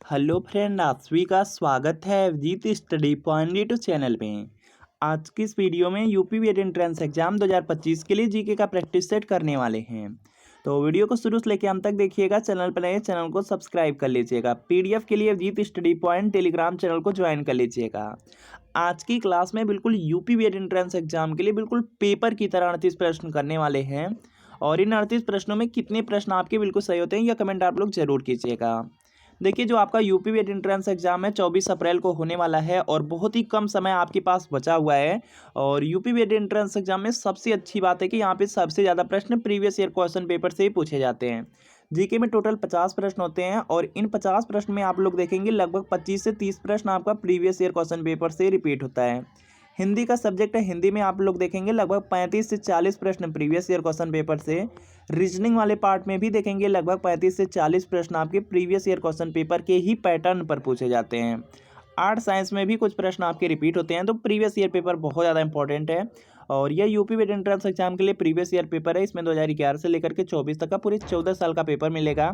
Hello friend, आप सभी का स्वागत है Abhijit study point YouTube channel में। आज की इस वीडियो में यूपी बीएड एंट्रेंस एग्जाम 2025 के लिए जीके का प्रैक्टिस सेट करने वाले हैं। तो वीडियो को शुरू से लेकर अंत तक देखिएगा। चैनल पर नए चैनल को सब्सक्राइब कर लीजिएगा। पीडीएफ के लिए Abhijit study point Telegram channel को ज्वाइन कर लीजिएगा। आज की क्लास में बिल्कुल यूपी बीएड एंट्रेंस एग्जाम के लिए बिल्कुल पेपर की तरह 38 प्रश्न करने वाले हैं। और इन 38 प्रश्नों में कितने प्रश्न आपके बिल्कुल सही होते हैं यह कमेंट आप लोग जरूर कीजिएगा। देखिए, जो आपका यूपी बीएड एंट्रेंस एग्जाम है 24 अप्रैल को होने वाला है और बहुत ही कम समय आपके पास बचा हुआ है। और यूपी बीएड एंट्रेंस एग्जाम में सबसे अच्छी बात है कि यहाँ पे सबसे ज़्यादा प्रश्न प्रीवियस ईयर क्वेश्चन पेपर से ही पूछे जाते हैं। जीके में टोटल 50 प्रश्न होते हैं और इन 50 प्रश्न में आप लोग देखेंगे लगभग 25 से 30 प्रश्न आपका प्रीवियस ईयर क्वेश्चन पेपर से रिपीट होता है। हिंदी का सब्जेक्ट है, हिंदी में आप लोग देखेंगे लगभग 35 से 40 प्रश्न प्रीवियस ईयर क्वेश्चन पेपर से। रीजनिंग वाले पार्ट में भी देखेंगे लगभग 35 से 40 प्रश्न आपके प्रीवियस ईयर क्वेश्चन पेपर के ही पैटर्न पर पूछे जाते हैं। आर्ट साइंस में भी कुछ प्रश्न आपके रिपीट होते हैं। तो प्रीवियस ईयर पेपर बहुत ज़्यादा इंपॉर्टेंट है और यह यूपी बीएड एंट्रेंस एग्जाम के लिए प्रीवियस ईयर पेपर है। इसमें 2011 से लेकर के 24 तक का पूरे 14 साल का पेपर मिलेगा।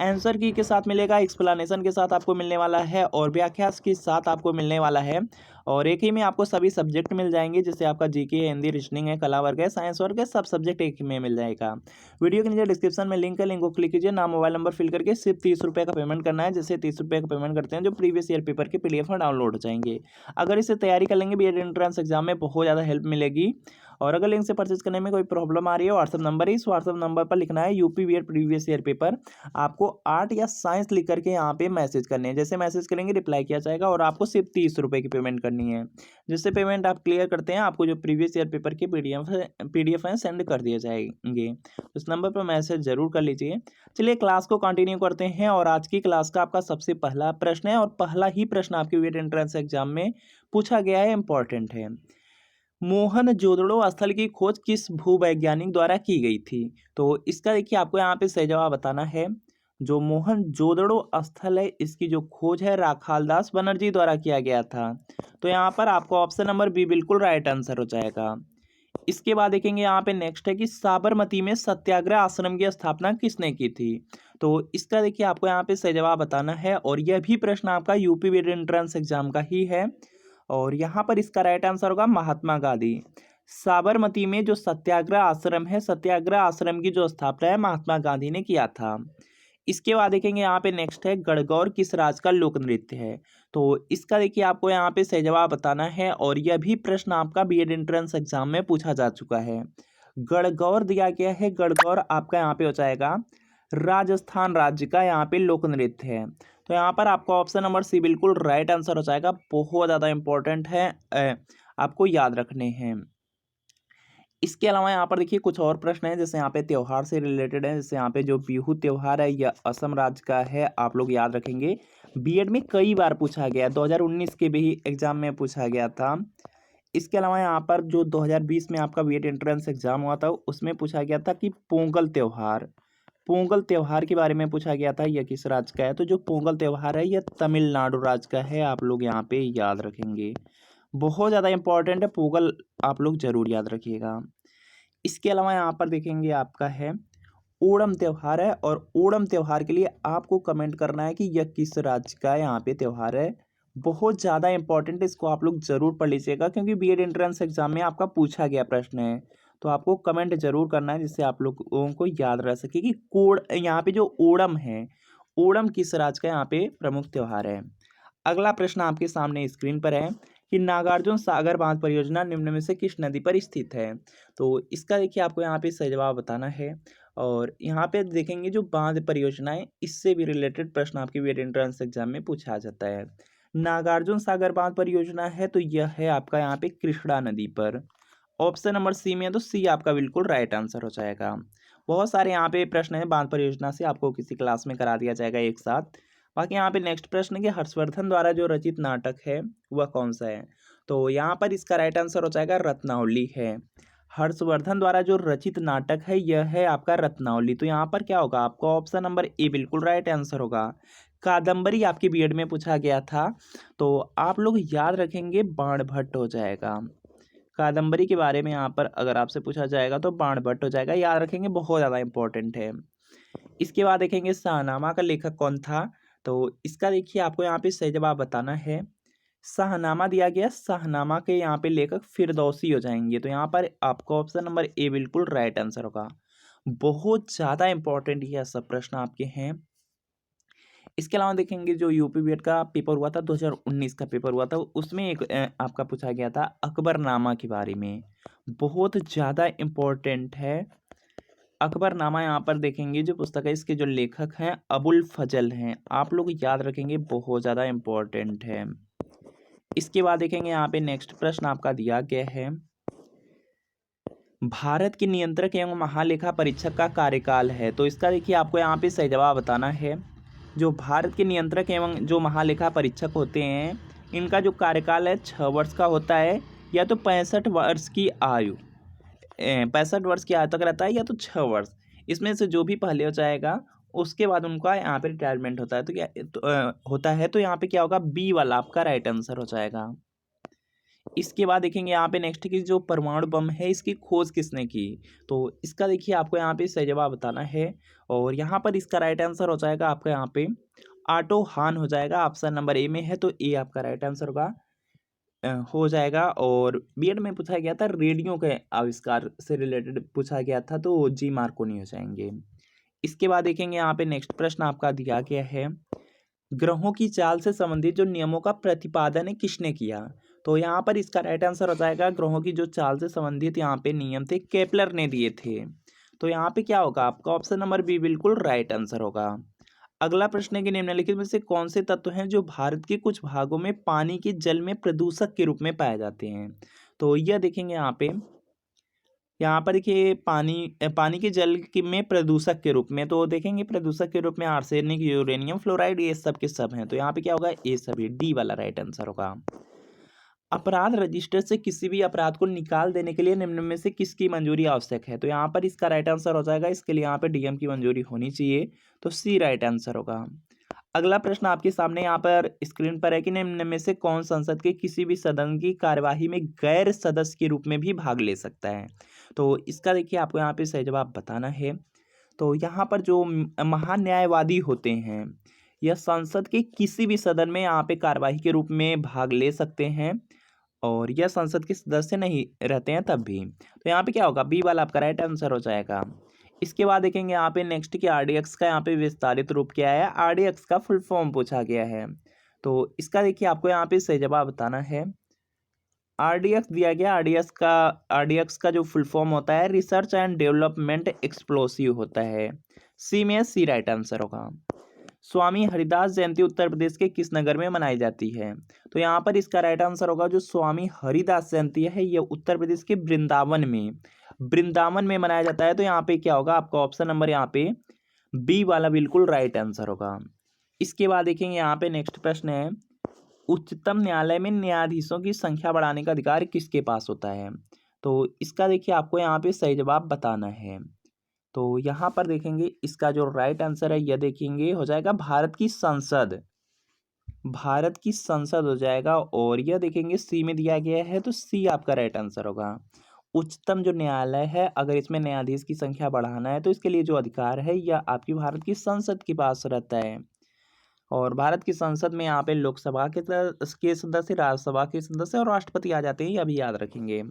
आंसर की के साथ मिलेगा, एक्सप्लेनेशन के साथ आपको मिलने वाला है और व्याख्या के साथ आपको मिलने वाला है। और एक ही में आपको सभी सब्जेक्ट मिल जाएंगे, जैसे आपका जीके है, हिंदी, रीजनिंग है, कला वर्ग है, साइंस वर्ग है, सब सब्जेक्ट एक ही में मिल जाएगा। वीडियो के नीचे डिस्क्रिप्शन में लिंक है, लिंक को क्लिक कीजिए। नाम, मोबाइल नंबर फिल करके सिर्फ 30 रुपये का पेमेंट करना है। जैसे 30 रुपये का पेमेंट करते हैं जो प्रीवियस ईयर पेपर के पीडीएफ में डाउनलोड हो जाएंगे। अगर इसे तैयारी कर लेंगे बीएड एंट्रेंस एग्जाम में बहुत ज़्यादा हेल्प मिलेगी। और अगर लिंक से परचेज करने में कोई प्रॉब्लम आ रही है, व्हाट्सअप नंबर है, इस व्हाट्सअप नंबर पर लिखना है UP BEd previous year paper. आपको आर्ट या साइंस लिख करके यहाँ पे मैसेज करने हैं। जैसे मैसेज करेंगे रिप्लाई किया जाएगा और आपको सिर्फ 30 रुपये की पेमेंट करनी है। जिससे पेमेंट आप क्लियर करते हैं आपको जो प्रीवियस ईयर पेपर के पीडीएफ हैं सेंड कर दिए जाएंगे। इस नंबर पर मैसेज जरूर कर लीजिए। चलिए क्लास को कंटिन्यू करते हैं और आज की क्लास का आपका सबसे पहला प्रश्न है और पहला ही प्रश्न आपके बीएड एंट्रेंस एग्जाम में पूछा गया है, इंपॉर्टेंट है। मोहनजोदड़ो स्थल की खोज किस भूवैज्ञानिक द्वारा की गई थी? तो इसका देखिए आपको यहाँ पे सही जवाब बताना है। जो मोहनजोदड़ो स्थल है इसकी जो खोज है राखालदास बनर्जी द्वारा किया गया था। तो यहाँ पर आपको ऑप्शन नंबर बी बिल्कुल राइट आंसर हो जाएगा। इसके बाद देखेंगे यहाँ पे नेक्स्ट है कि साबरमती में सत्याग्रह आश्रम की स्थापना किसने की थी? तो इसका देखिए आपको यहाँ पे सही जवाब बताना है और यह भी प्रश्न आपका यूपी बीएड एंट्रेंस एग्जाम का ही है। और यहाँ पर इसका राइट आंसर होगा महात्मा गांधी। साबरमती में जो सत्याग्रह आश्रम है, सत्याग्रह आश्रम की जो स्थापना है महात्मा गांधी ने किया था। इसके बाद देखेंगे यहाँ पे नेक्स्ट है गणगौर किस राज्य का लोक नृत्य है? तो इसका देखिए आपको यहाँ पे सही जवाब बताना है और यह भी प्रश्न आपका बीएड एंट्रेंस एग्जाम में पूछा जा चुका है। गणगौर दिया गया है, गणगौर आपका यहाँ पे हो जाएगा राजस्थान राज्य का यहाँ पे लोक नृत्य है। तो यहाँ पर आपका ऑप्शन नंबर सी बिल्कुल राइट आंसर हो जाएगा। बहुत ज़्यादा इंपॉर्टेंट है, आपको याद रखने हैं। इसके अलावा यहाँ पर देखिए कुछ और प्रश्न हैं, जैसे यहाँ पे त्यौहार से रिलेटेड है। जैसे यहाँ पे जो बिहू त्यौहार है यह असम राज्य का है, आप लोग याद रखेंगे। बीएड में कई बार पूछा गया, 2019 के भी एग्जाम में पूछा गया था। इसके अलावा यहाँ पर जो 2020 में आपका बीएड एंट्रेंस एग्जाम हुआ था उसमें पूछा गया था कि पोंगल त्यौहार के बारे में पूछा गया था, यह किस राज्य का है? तो जो पोंगल त्यौहार है यह तमिलनाडु राज्य का है, आप लोग यहाँ पे याद रखेंगे। बहुत ज़्यादा इंपॉर्टेंट है पोंगल, आप लोग जरूर याद रखिएगा। इसके अलावा यहाँ पर देखेंगे आपका है ओणम त्यौहार है और ओणम त्यौहार के लिए आपको कमेंट करना है कि यह किस राज्य का यहाँ पे त्यौहार है। बहुत ज़्यादा इंपॉर्टेंट है, इसको आप लोग जरूर पढ़ लीजिएगा क्योंकि बीएड एंट्रेंस एग्जाम में आपका पूछा गया प्रश्न है। तो आपको कमेंट जरूर करना है जिससे आप लोगों को याद रह सके कि कोड यहाँ पे जो ओणम है, ओणम किस राज्य का यहाँ पे प्रमुख त्यौहार है। अगला प्रश्न आपके सामने स्क्रीन पर है कि नागार्जुन सागर बांध परियोजना निम्न में से किस नदी पर स्थित है? तो इसका देखिए आपको यहाँ पे सही जवाब बताना है। और यहाँ पे देखेंगे जो बांध परियोजनाएं, इससे भी रिलेटेड प्रश्न आपके बीएड एंट्रेंस एग्जाम में पूछा जाता है। नागार्जुन सागर बांध परियोजना है तो यह है आपका यहाँ पे कृष्णा नदी पर। ऑप्शन नंबर सी में है तो सी आपका बिल्कुल राइट आंसर हो जाएगा। बहुत सारे यहाँ पे प्रश्न है बांध परियोजना से, आपको किसी क्लास में करा दिया जाएगा एक साथ। बाकी यहाँ पे नेक्स्ट प्रश्न है कि हर्षवर्धन द्वारा जो रचित नाटक है वह कौन सा है? तो यहाँ पर इसका राइट आंसर हो जाएगा रत्नावली है। हर्षवर्धन द्वारा जो रचित नाटक है यह है आपका रत्नावली। तो यहाँ पर क्या होगा, आपका ऑप्शन नंबर ए बिल्कुल राइट आंसर होगा। कादम्बरी आपकी बीएड में पूछा गया था, तो आप लोग याद रखेंगे बाणभट्ट हो जाएगा। कादम्बरी के बारे में यहाँ पर अगर आपसे पूछा जाएगा तो बाणभट्ट हो जाएगा, याद रखेंगे, बहुत ज़्यादा इंपॉर्टेंट है। इसके बाद देखेंगे शाहनामा का लेखक कौन था? तो इसका देखिए आपको यहाँ पे सही जवाब बताना है। शाहनामा दिया गया, शाहनामा के यहाँ पे लेखक फिरदौसी हो जाएंगे। तो यहाँ पर आपका ऑप्शन नंबर ए बिल्कुल राइट आंसर होगा। बहुत ज़्यादा इंपॉर्टेंट यह सब प्रश्न आपके हैं। इसके अलावा देखेंगे जो यूपी बीएड का पेपर हुआ था, 2019 का पेपर हुआ था, उसमें एक आपका पूछा गया था अकबरनामा के बारे में। बहुत ज़्यादा इम्पोर्टेंट है अकबरनामा। यहाँ पर देखेंगे जो पुस्तक है, इसके जो लेखक हैं अबुल फजल हैं। आप लोग याद रखेंगे, बहुत ज़्यादा इम्पोर्टेंट है। इसके बाद देखेंगे यहाँ पे नेक्स्ट प्रश्न आपका दिया गया है, भारत के नियंत्रक एवं महालेखा परीक्षक का कार्यकाल है। तो इसका देखिए आपको यहाँ पे सही जवाब बताना है। जो भारत के नियंत्रक एवं जो महालेखा परीक्षक होते हैं, इनका जो कार्यकाल है 6 वर्ष का होता है, या तो 65 वर्ष की आयु 65 वर्ष की आयु तक रहता है, या तो 6 वर्ष। इसमें से जो भी पहले हो जाएगा उसके बाद उनका यहाँ पे रिटायरमेंट होता है। तो क्या होता है, तो यहाँ पे क्या होगा, बी वाला आपका राइट आंसर हो जाएगा। इसके बाद देखेंगे यहाँ पे नेक्स्ट की जो परमाणु बम है, इसकी खोज किसने की। तो इसका देखिए आपको यहाँ पे सही जवाब बताना है, और यहाँ पर इसका राइट आंसर हो जाएगा आपका यहाँ पे ऑटो हान हो जाएगा। ऑप्शन नंबर ए में है, तो ए आपका राइट आंसर होगा हो जाएगा। और बीएड में पूछा गया था रेडियो के आविष्कार से रिलेटेड पूछा गया था, तो जी मार्कोनी हो जाएंगे। इसके बाद देखेंगे यहाँ पे नेक्स्ट प्रश्न आपका दिया गया है, ग्रहों की चाल से संबंधित जो नियमों का प्रतिपादन है किसने किया। तो यहाँ पर इसका राइट आंसर हो जाएगा, ग्रहों की जो चाल से संबंधित यहाँ पे नियम थे केपलर ने दिए थे। तो यहाँ पे क्या होगा, आपका ऑप्शन नंबर बी बिल्कुल राइट आंसर होगा। अगला प्रश्न है कि निम्नलिखित में से कौन से तत्व हैं जो भारत के कुछ भागों में पानी के जल में प्रदूषक के रूप में पाए जाते हैं। तो यह देखेंगे यहाँ पर देखिए पानी के जल में प्रदूषक के रूप में, तो देखेंगे प्रदूषक के रूप में आर्सेनिक, यूरेनियम फ्लोराइड, ये सब के सब हैं। तो यहाँ पे क्या होगा, ये सभी डी वाला राइट आंसर होगा। अपराध रजिस्टर से किसी भी अपराध को निकाल देने के लिए निम्न में से किसकी मंजूरी आवश्यक है। तो यहाँ पर इसका राइट आंसर हो जाएगा, इसके लिए यहाँ पे डीएम की मंजूरी होनी चाहिए, तो सी राइट आंसर होगा। अगला प्रश्न आपके सामने यहाँ पर स्क्रीन पर है कि निम्न में से कौन संसद के किसी भी सदन की कार्यवाही में गैर सदस्य के रूप में भी भाग ले सकता है। तो इसका देखिए आपको यहाँ पे सही जवाब बताना है। तो यहाँ पर जो महान्यायवादी होते हैं, यह संसद के किसी भी सदन में यहाँ पे कार्यवाही के रूप में भाग ले सकते हैं, और यह संसद के सदस्य नहीं रहते हैं तब भी। तो यहाँ पे क्या होगा, बी वाला आपका राइट आंसर हो जाएगा। इसके बाद देखेंगे यहाँ पे नेक्स्ट की आरडीएक्स का यहाँ पे विस्तारित रूप क्या है, आरडीएक्स का फुल फॉर्म पूछा गया है। तो इसका देखिए आपको यहाँ पे सही जवाब बताना है। आरडीएक्स दिया गया, आरडीएक्स का जो फुल फॉर्म होता है रिसर्च एंड डेवलपमेंट एक्सप्लोसिव होता है। सी में सी राइट आंसर होगा। स्वामी हरिदास जयंती उत्तर प्रदेश के किस नगर में मनाई जाती है। तो यहाँ पर इसका राइट आंसर होगा, जो स्वामी हरिदास जयंती है यह उत्तर प्रदेश के वृंदावन में मनाया जाता है। तो यहाँ पे क्या होगा, आपका ऑप्शन नंबर यहाँ पे बी वाला बिल्कुल राइट आंसर होगा। इसके बाद देखेंगे यहाँ पे नेक्स्ट प्रश्न है, उच्चतम न्यायालय में न्यायाधीशों की संख्या बढ़ाने का अधिकार किसके पास होता है। तो इसका देखिए आपको यहाँ पे सही जवाब बताना है। तो यहाँ पर देखेंगे इसका जो राइट आंसर है, यह देखेंगे हो जाएगा भारत की संसद हो जाएगा। और यह देखेंगे सी में दिया गया है, तो सी आपका राइट आंसर होगा। उच्चतम जो न्यायालय है, अगर इसमें न्यायाधीश की संख्या बढ़ाना है तो इसके लिए जो अधिकार है यह आपकी भारत की संसद के पास रहता है। और भारत की संसद में यहाँ पे लोकसभा के सदस्य, राज्यसभा के सदस्य और राष्ट्रपति आ जाते हैं, यह भी याद रखेंगे।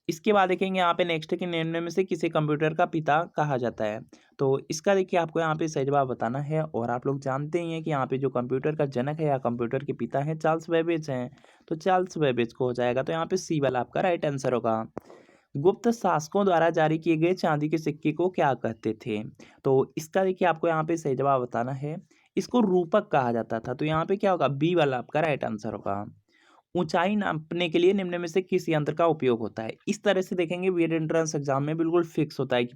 इसके बाद देखेंगे यहाँ पे नेक्स्ट के निम्न में से किसे कंप्यूटर का पिता कहा जाता है। तो इसका देखिए आपको यहाँ पे सही जवाब बताना है। और आप लोग जानते ही हैं कि यहाँ पे जो कंप्यूटर का जनक है या कंप्यूटर के पिता हैं चार्ल्स बेबेज हैं, तो चार्ल्स बेबेज को हो जाएगा। तो यहाँ पे सी वाला आपका राइट आंसर होगा। गुप्त शासकों द्वारा जारी किए गए चांदी के सिक्के को क्या कहते थे। तो इसका देखिए आपको यहाँ पे सही जवाब बताना है, इसको रूपक कहा जाता था। तो यहाँ पे क्या होगा, बी वाला आपका राइट आंसर होगा। ऊंचाई नापने के लिए निम्न में से किस यंत्र का उपयोग होता है। इस तरह से देखेंगे बीएड एंट्रेंस एग्जाम में बिल्कुल फिक्स होता है कि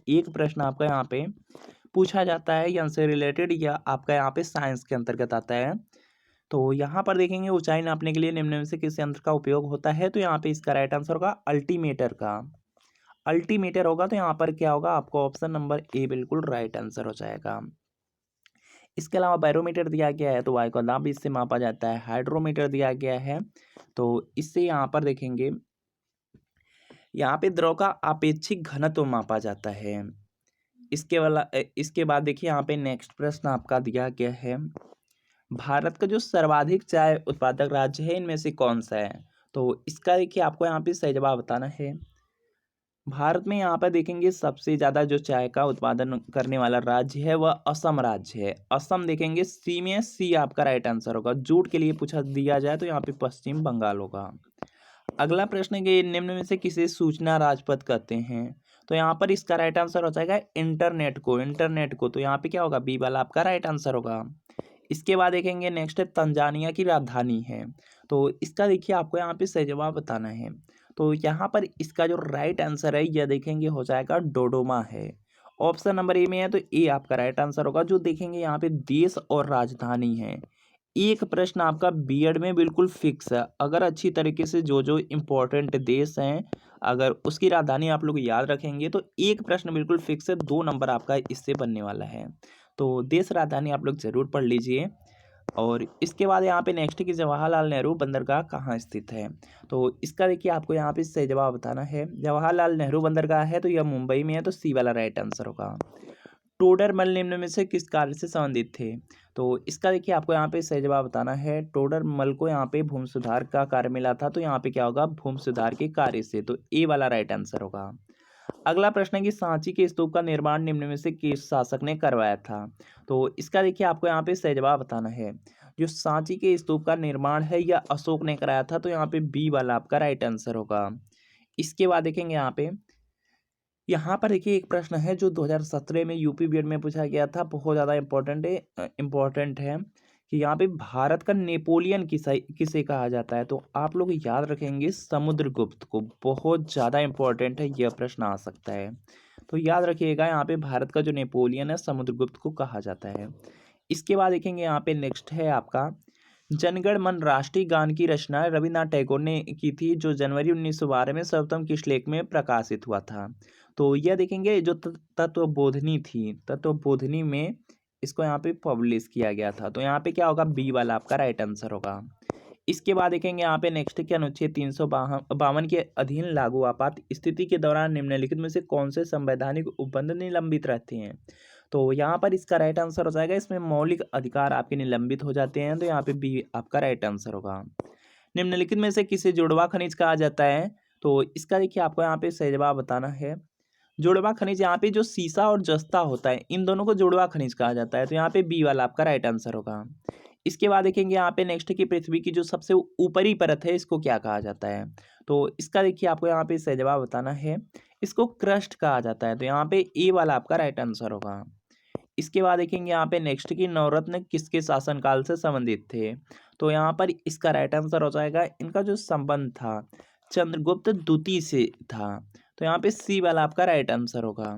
एक प्रश्न आपका यहाँ पे पूछा जाता है या से रिलेटेड, या आपका यहाँ पे साइंस के अंतर्गत आता है। तो यहाँ पर देखेंगे ऊंचाई नापने के लिए निम्न में से किस यंत्र का उपयोग होता है। तो यहाँ पे इसका राइट आंसर होगा अल्टीमीटर होगा। तो यहाँ पर क्या होगा, आपको ऑप्शन नंबर ए बिल्कुल राइट आंसर हो जाएगा। इसके अलावा बैरोमीटर दिया गया है, तो वायु का दाब इससे मापा जाता है। हाइड्रोमीटर दिया गया है, तो इससे यहाँ पर देखेंगे यहाँ पे द्रव का आपेक्षिक घनत्व मापा जाता है। इसके बाद देखिए यहाँ पे नेक्स्ट प्रश्न आपका दिया गया है, भारत का जो सर्वाधिक चाय उत्पादक राज्य है इनमें से कौन सा है। तो इसका देखिए आपको यहाँ पे सही जवाब बताना है। भारत में यहाँ पर देखेंगे सबसे ज़्यादा जो चाय का उत्पादन करने वाला राज्य है वह असम राज्य है। असम देखेंगे सी में, सी आपका राइट आंसर होगा। जूट के लिए पूछा दिया जाए तो यहाँ पे पश्चिम बंगाल होगा। अगला प्रश्न है कि निम्न में से किसे सूचना राजपथ कहते हैं। तो यहाँ पर इसका राइट आंसर हो जाएगा इंटरनेट को। तो यहाँ पे क्या होगा, बी वाला आपका राइट आंसर होगा। इसके बाद देखेंगे नेक्स्ट है तंजानिया की राजधानी है। तो इसका देखिए आपको यहाँ पे सही जवाब बताना है। तो यहाँ पर इसका जो राइट आंसर है यह देखेंगे हो जाएगा डोडोमा है। ऑप्शन नंबर ए में है तो ए आपका राइट आंसर होगा। जो देखेंगे यहाँ पे देश और राजधानी है, एक प्रश्न आपका बीएड में बिल्कुल फिक्स है। अगर अच्छी तरीके से जो जो इम्पोर्टेंट देश हैं अगर उसकी राजधानी आप लोग याद रखेंगे तो एक प्रश्न बिल्कुल फिक्स है, 2 नंबर आपका इससे बनने वाला है। तो देश राजधानी आप लोग ज़रूर पढ़ लीजिए। और इसके बाद यहाँ पे नेक्स्ट की जवाहरलाल नेहरू बंदरगाह कहाँ स्थित है। तो इसका देखिए आपको यहाँ पे सही जवाब बताना है। जवाहरलाल नेहरू बंदरगाह है तो यह मुंबई में है, तो सी वाला राइट आंसर होगा। टोडरमल निम्न में से किस कार्य से संबंधित थे। तो इसका देखिए आपको यहाँ पे सही जवाब बताना है। टोडरमल को यहाँ पे भूमि सुधार का कार्य मिला था, तो यहाँ पे क्या होगा, भूमि सुधार के कार्य से। तो ए वाला राइट आंसर होगा। अगला प्रश्न है कि सांची के स्तूप का निर्माण निम्न में से किस शासक ने करवाया था। तो इसका देखिए आपको यहाँ पे सही जवाब बताना है। जो सांची के स्तूप का निर्माण है यह अशोक ने कराया था, तो यहाँ पे बी वाला आपका राइट आंसर होगा। इसके बाद देखेंगे यहाँ पर देखिए एक प्रश्न है जो 2017 में यूपी बीएड में पूछा गया था, बहुत ज़्यादा इम्पोर्टेंट है कि यहाँ पे भारत का नेपोलियन किसे कहा जाता है। तो आप लोग याद रखेंगे समुद्रगुप्त को, बहुत ज़्यादा इम्पोर्टेंट है, यह प्रश्न आ सकता है। तो याद रखिएगा यहाँ पे भारत का जो नेपोलियन है समुद्रगुप्त को कहा जाता है। इसके बाद देखेंगे यहाँ पे नेक्स्ट है आपका जनगण मन राष्ट्रीय गान की रचना रविन्द्रनाथ टैगोर ने की थी, जो जनवरी 1912 में सर्वप्रथम किस लेख में प्रकाशित हुआ था। तो यह देखेंगे जो तत्वबोधिनी थी, तत्वबोधिनी में इसको यहाँ पे पब्लिश किया गया था। तो यहाँ पे क्या होगा, बी वाला आपका राइट आंसर होगा। इसके बाद देखेंगे यहाँ पे नेक्स्ट के अनुच्छेद 352 के अधीन लागू आपात स्थिति के दौरान निम्नलिखित में से कौन से संवैधानिक उपबंध निलंबित रहते हैं। तो यहाँ पर इसका राइट आंसर हो जाएगा, इसमें मौलिक अधिकार आपके निलंबित हो जाते हैं, तो यहाँ पे बी आपका राइट आंसर होगा। निम्नलिखित में से किसे जुड़वा खनिज कहा जाता है। तो इसका देखिए आपको यहाँ पे सही जवाब बताना है। जुड़वा खनिज यहाँ पे जो सीसा और जस्ता होता है इन दोनों को जुड़वा खनिज कहा जाता है, तो यहाँ पे बी वाला आपका राइट आंसर होगा। इसके बाद देखेंगे यहाँ पे नेक्स्ट की पृथ्वी की जो सबसे ऊपरी परत है इसको क्या कहा जाता है। तो इसका देखिए आपको यहाँ पे सही जवाब बताना है, इसको क्रस्ट कहा जाता है, तो यहाँ पे ए वाला आपका राइट आंसर होगा। इसके बाद देखेंगे यहाँ पे नेक्स्ट की नवरत्न किसके शासनकाल से संबंधित थे। तो यहाँ पर इसका राइट आंसर हो जाएगा, इनका जो संबंध था चंद्रगुप्त द्वितीय से था, तो यहाँ पे सी वाला आपका राइट आंसर होगा।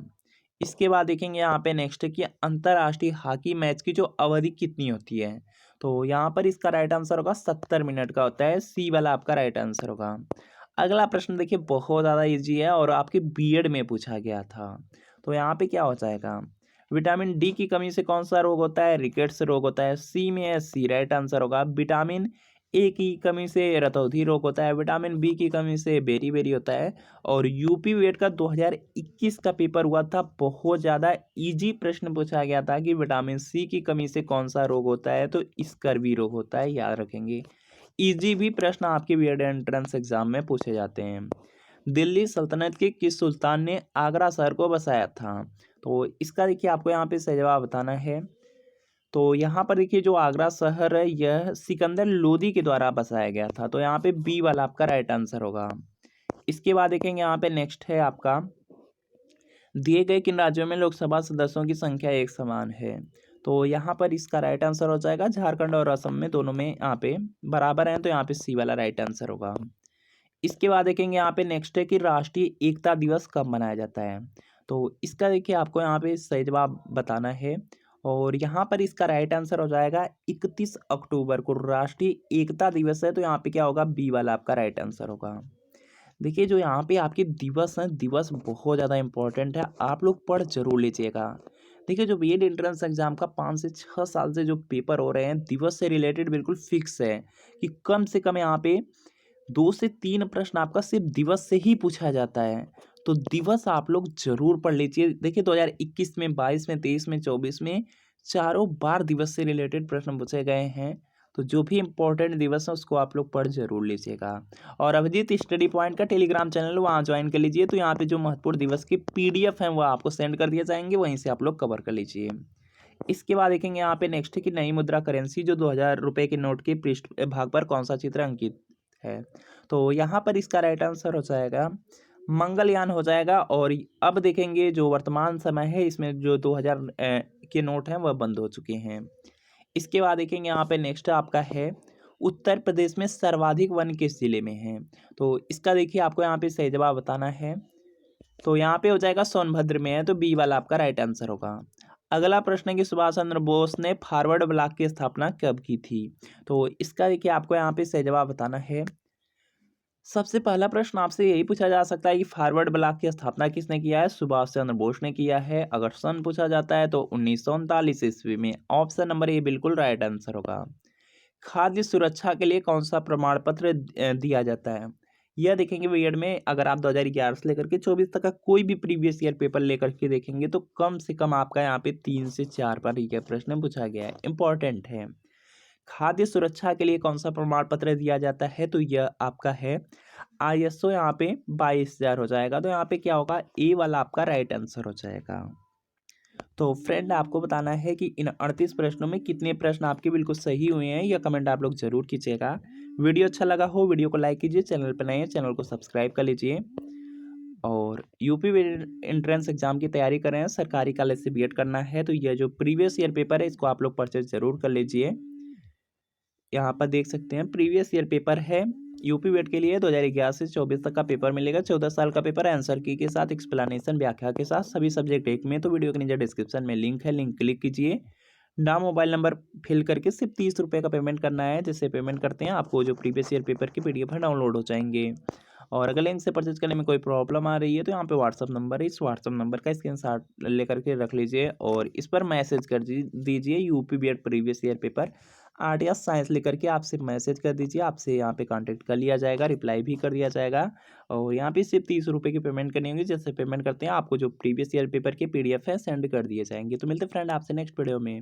इसके बाद देखेंगे यहाँ पे नेक्स्ट कि अंतर्राष्ट्रीय हॉकी मैच की जो अवधि कितनी होती है। तो यहाँ पर इसका राइट आंसर होगा 70 मिनट का होता है, सी वाला आपका राइट आंसर होगा। अगला प्रश्न देखिए बहुत ज़्यादा इजी है और आपके बीएड में पूछा गया था। तो यहाँ पे क्या हो जाएगा, विटामिन डी की कमी से कौन सा रोग होता है, रिकेट्स रोग होता है, सी में है, सी राइट आंसर होगा। विटामिन ए की कमी से रतौंधी रोग होता है, विटामिन बी की कमी से बेरी होता है। और यूपी बीएड का 2021 का पेपर हुआ था, बहुत ज़्यादा इजी प्रश्न पूछा गया था कि विटामिन सी की कमी से कौन सा रोग होता है, तो स्कर्वी रोग होता है, याद रखेंगे। इजी भी प्रश्न आपके बीएड एंट्रेंस एग्जाम में पूछे जाते हैं। दिल्ली सल्तनत के किस सुल्तान ने आगरा शहर को बसाया था। तो इसका देखिए आपको यहाँ पे सही जवाब बताना है। तो यहाँ पर देखिए जो आगरा शहर है यह सिकंदर लोदी के द्वारा बसाया गया था, तो यहाँ पे बी वाला आपका राइट आंसर होगा। इसके बाद देखेंगे यहाँ पे नेक्स्ट है आपका दिए गए किन राज्यों में लोकसभा सदस्यों की संख्या एक समान है। तो यहाँ पर इसका राइट आंसर हो जाएगा झारखंड और असम में दोनों में यहाँ पे बराबर हैं, तो यहाँ पे सी वाला राइट आंसर होगा। इसके बाद देखेंगे यहाँ पे नेक्स्ट है कि राष्ट्रीय एकता दिवस कब मनाया जाता है। तो इसका देखिए आपको यहाँ पे सही जवाब बताना है और यहाँ पर इसका राइट आंसर हो जाएगा 31 अक्टूबर को राष्ट्रीय एकता दिवस है, तो यहाँ पे क्या होगा, बी वाला आपका राइट आंसर होगा। देखिए जो यहाँ पे आपके दिवस हैं, दिवस बहुत ज़्यादा इंपॉर्टेंट है, आप लोग पढ़ जरूर लीजिएगा। देखिए जो बीएड एंट्रेंस एग्जाम का 5 से 6 साल से जो पेपर हो रहे हैं दिवस से रिलेटेड बिल्कुल फिक्स है कि कम से कम यहाँ पे 2 से 3 प्रश्न आपका सिर्फ दिवस से ही पूछा जाता है। तो दिवस आप लोग जरूर पढ़ लीजिए। देखिए 2021 में, 22 में, 23 में, 24 में चारों बार दिवस से रिलेटेड प्रश्न पूछे गए हैं। तो जो भी इम्पोर्टेंट दिवस है उसको आप लोग पढ़ जरूर लीजिएगा। और अभिजीत स्टडी पॉइंट का टेलीग्राम चैनल वहाँ ज्वाइन कर लीजिए। तो यहाँ पे जो महत्वपूर्ण दिवस की PDF है वो आपको सेंड कर दिए जाएंगे, वहीं से आप लोग कवर कर लीजिए। इसके बाद देखेंगे यहाँ पे नेक्स्ट है कि नई मुद्रा करेंसी जो 2000 रुपये के नोट के पृष्ठ भाग पर कौन सा चित्र अंकित है। तो यहाँ पर इसका राइट आंसर हो जाएगा मंगलयान हो जाएगा। और अब देखेंगे जो वर्तमान समय है इसमें जो 2000 के नोट हैं वह बंद हो चुके हैं। इसके बाद देखेंगे यहाँ पे नेक्स्ट आपका है उत्तर प्रदेश में सर्वाधिक वन किस जिले में है। तो इसका देखिए आपको यहाँ पे सही जवाब बताना है। तो यहाँ पे हो जाएगा सोनभद्र में है, तो बी वाला आपका राइट आंसर होगा। अगला प्रश्न है कि सुभाष चंद्र बोस ने फॉरवर्ड ब्लॉक की स्थापना कब की थी। तो इसका देखिए आपको यहाँ पे सही जवाब बताना है। सबसे पहला प्रश्न आपसे यही पूछा जा सकता है कि फॉरवर्ड ब्लॉक की स्थापना किसने किया है। सुभाष चंद्र बोस ने किया है। अगर सन पूछा जाता है तो 1939 ईस्वी में। ऑप्शन नंबर ए बिल्कुल राइट आंसर होगा। खाद्य सुरक्षा के लिए कौन सा प्रमाण पत्र दिया जाता है। यह देखेंगे बीएड में अगर आप 2011 से लेकर के 24 तक का कोई भी प्रीवियस ईयर पेपर लेकर के देखेंगे तो कम से कम आपका यहाँ पे 3 से 4 बार यह प्रश्न पूछा गया है, इंपॉर्टेंट है। खाद्य सुरक्षा के लिए कौन सा प्रमाण पत्र दिया जाता है। तो यह आपका है ISO, यहाँ पे 22,000 हो जाएगा। तो यहाँ पे क्या होगा, ए वाला आपका राइट आंसर हो जाएगा। तो फ्रेंड आपको बताना है कि इन 38 प्रश्नों में कितने प्रश्न आपके बिल्कुल सही हुए हैं, यह कमेंट आप लोग जरूर कीजिएगा। वीडियो अच्छा लगा हो वीडियो को लाइक कीजिए, चैनल पर नए हैं चैनल को सब्सक्राइब कर लीजिए। और यूपी एंट्रेंस एग्जाम की तैयारी कर रहे हैं, सरकारी कॉलेज से बीएड करना है, तो यह जो प्रीवियस ईयर पेपर है इसको आप लोग परचेज जरूर कर लीजिए। यहाँ पर देख सकते हैं प्रीवियस ईयर पेपर है यूपी वेट के लिए 2011 से 24 तक का पेपर मिलेगा। 14 साल का पेपर आंसर की के साथ एक्सप्लेनेशन व्याख्या के साथ सभी सब्जेक्ट एक में। तो वीडियो के नीचे डिस्क्रिप्शन में लिंक है, लिंक क्लिक कीजिए। नाम मोबाइल नंबर फिल करके सिर्फ 30 रुपये का पेमेंट करना है। जैसे पेमेंट करते हैं आपको जो प्रीवियस ईयर पेपर की PDF है डाउनलोड हो जाएंगे। और अगर लिंक से परचेज करने में कोई प्रॉब्लम आ रही है तो यहाँ पे व्हाट्सअप नंबर है, इस व्हाट्सअप नंबर का स्क्रीनशॉट लेकर के रख लीजिए और इस पर मैसेज कर दीजिए UP BEd previous year paper art या साइंस लेकर के आप सिर्फ मैसेज कर दीजिए, आपसे यहाँ पे कांटेक्ट कर लिया जाएगा, रिप्लाई भी कर दिया जाएगा। और यहाँ पे सिर्फ 30 रुपये की पेमेंट करनी होगी। जैसे पेमेंट करते हैं आपको जो प्रीवियस ईयर पेपर की PDF है सेंड कर दिए जाएंगे। तो मिलते फ्रेंड आपसे नेक्स्ट वीडियो में।